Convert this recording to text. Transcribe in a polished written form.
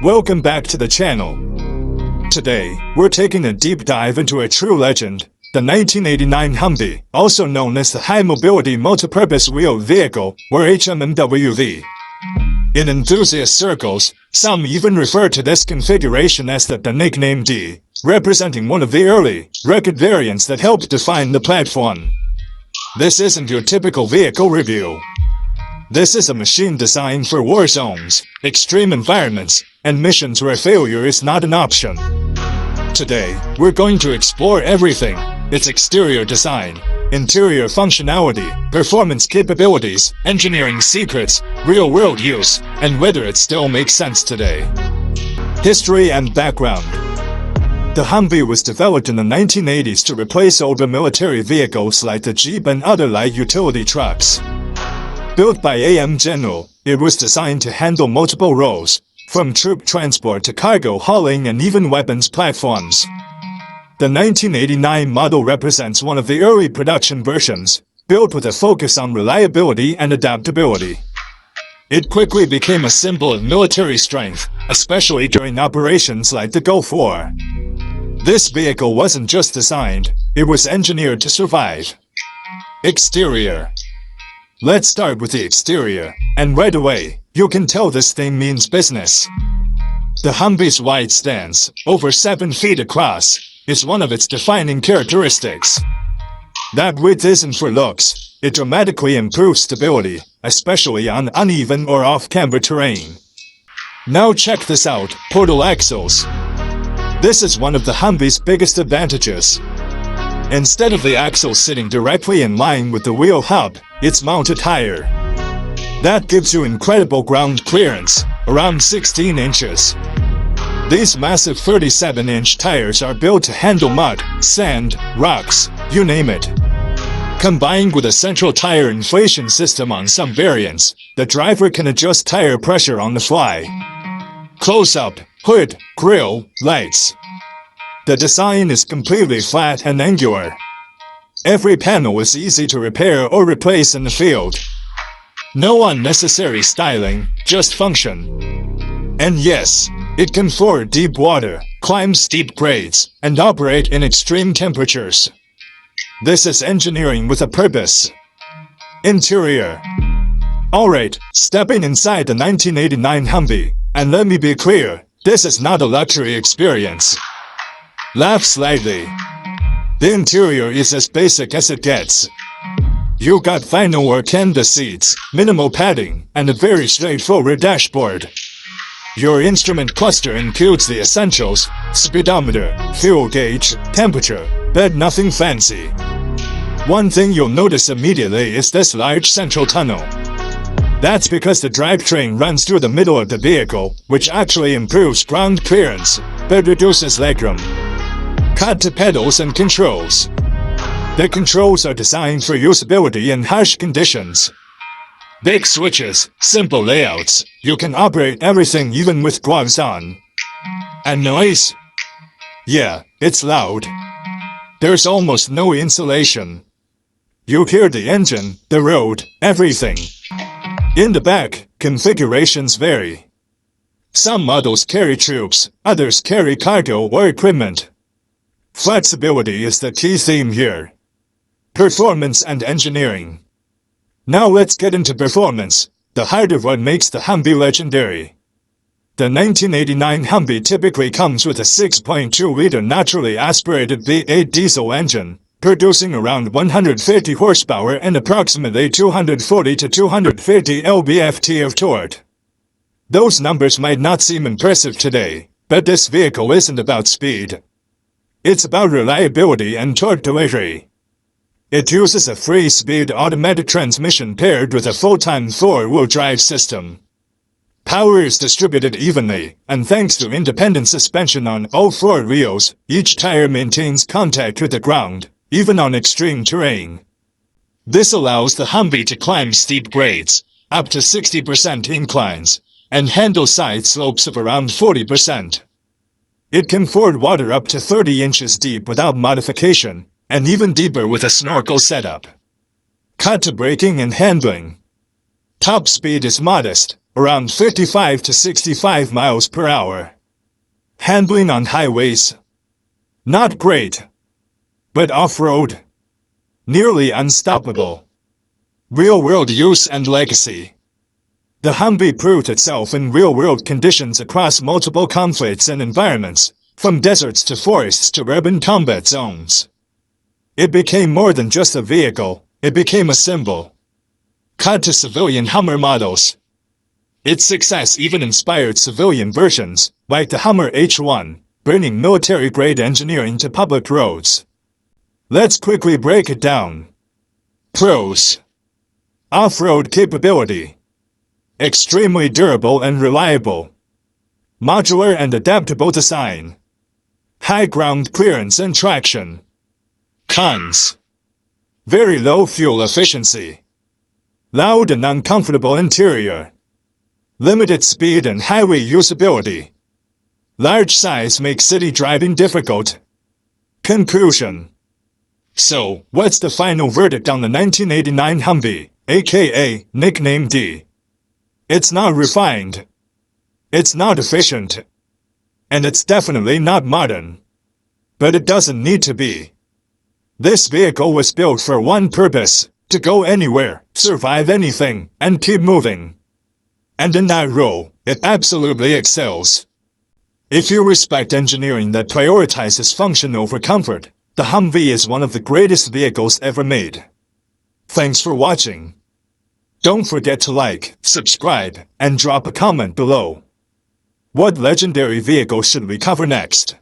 Welcome back to the channel. Today, we're taking a deep dive into a true legend, the 1989 Humvee, also known as the High Mobility Multipurpose Wheeled Vehicle, or HMMWV. In enthusiast circles, some even refer to this configuration as the nickname D, representing one of the early, rugged variants that helped define the platform. This isn't your typical vehicle review. This is a machine designed for war zones, extreme environments, and missions where failure is not an option. Today, we're going to explore everything: its exterior design, interior functionality, performance capabilities, engineering secrets, real-world use, and whether it still makes sense today. History and background. The Humvee was developed in the 1980s to replace older military vehicles like the Jeep and other light utility trucks. Built by AM General, it was designed to handle multiple roles, from troop transport to cargo hauling and even weapons platforms. The 1989 model represents one of the early production versions, built with a focus on reliability and adaptability. It quickly became a symbol of military strength, especially during operations like the Gulf War. This vehicle wasn't just designed, it was engineered to survive. Exterior. Let's start with the exterior, and right away, you can tell this thing means business. The Humvee's wide stance, over 7 feet across, is one of its defining characteristics. That width isn't for looks, it dramatically improves stability, especially on uneven or off-camber terrain. Now check this out: portal axles. This is one of the Humvee's biggest advantages. Instead of the axle sitting directly in line with the wheel hub, it's mounted higher. That gives you incredible ground clearance, around 16 inches. These massive 37-inch tires are built to handle mud, sand, rocks, you name it. Combined with a central tire inflation system on some variants, the driver can adjust tire pressure on the fly. Close-up, hood, grille, lights. The design is completely flat and angular. Every panel is easy to repair or replace in the field. No unnecessary styling, just function. And yes, it can ford deep water, climb steep grades, and operate in extreme temperatures. This is engineering with a purpose. Interior. Alright, stepping inside the 1989 Humvee, and let me be clear, this is not a luxury experience. Laugh slightly. The interior is as basic as it gets. You got vinyl or canvas seats, minimal padding, and a very straightforward dashboard. Your instrument cluster includes the essentials: speedometer, fuel gauge, temperature, but nothing fancy. One thing you'll notice immediately is this large central tunnel. That's because the drivetrain runs through the middle of the vehicle, which actually improves ground clearance, but reduces legroom. Cut to pedals and controls. The controls are designed for usability in harsh conditions. Big switches, simple layouts, you can operate everything even with gloves on. And noise? Yeah, it's loud. There's almost no insulation. You hear the engine, the road, everything. In the back, configurations vary. Some models carry troops, others carry cargo or equipment. Flexibility is the key theme here. Performance and engineering. Now let's get into performance, the heart of what makes the Humvee legendary. The 1989 Humvee typically comes with a 6.2-liter naturally aspirated V8 diesel engine, producing around 150 horsepower and approximately 240 to 250 lb-ft of torque. Those numbers might not seem impressive today, but this vehicle isn't about speed. It's about reliability and torque delivery. It uses a 3-speed automatic transmission paired with a full-time 4-wheel drive system. Power is distributed evenly, and thanks to independent suspension on all 4 wheels, each tire maintains contact with the ground, even on extreme terrain. This allows the Humvee to climb steep grades, up to 60% inclines, and handle side slopes of around 40%. It can ford water up to 30 inches deep without modification, and even deeper with a snorkel setup. Cut to braking and handling. Top speed is modest, around 55 to 65 miles per hour. Handling on highways, not great, but off-road, nearly unstoppable. Real-world use and legacy. The Humvee proved itself in real-world conditions across multiple conflicts and environments, from deserts to forests to urban combat zones. It became more than just a vehicle, it became a symbol. Cut to civilian Hummer models. Its success even inspired civilian versions, like the Hummer H1, bringing military-grade engineering to public roads. Let's quickly break it down. Pros. Off-road capability. Extremely durable and reliable. Modular and adaptable design. High ground clearance and traction. Cons. Very low fuel efficiency. Loud and uncomfortable interior. Limited speed and highway usability. Large size makes city driving difficult. Conclusion. So, what's the final verdict on the 1989 Humvee, aka nickname D? It's not refined. It's not efficient. And it's definitely not modern. But it doesn't need to be. This vehicle was built for one purpose, to go anywhere, survive anything, and keep moving. And in that role, it absolutely excels. If you respect engineering that prioritizes function over comfort, the Humvee is one of the greatest vehicles ever made. Thanks for watching. Don't forget to like, subscribe, and drop a comment below. What legendary vehicle should we cover next?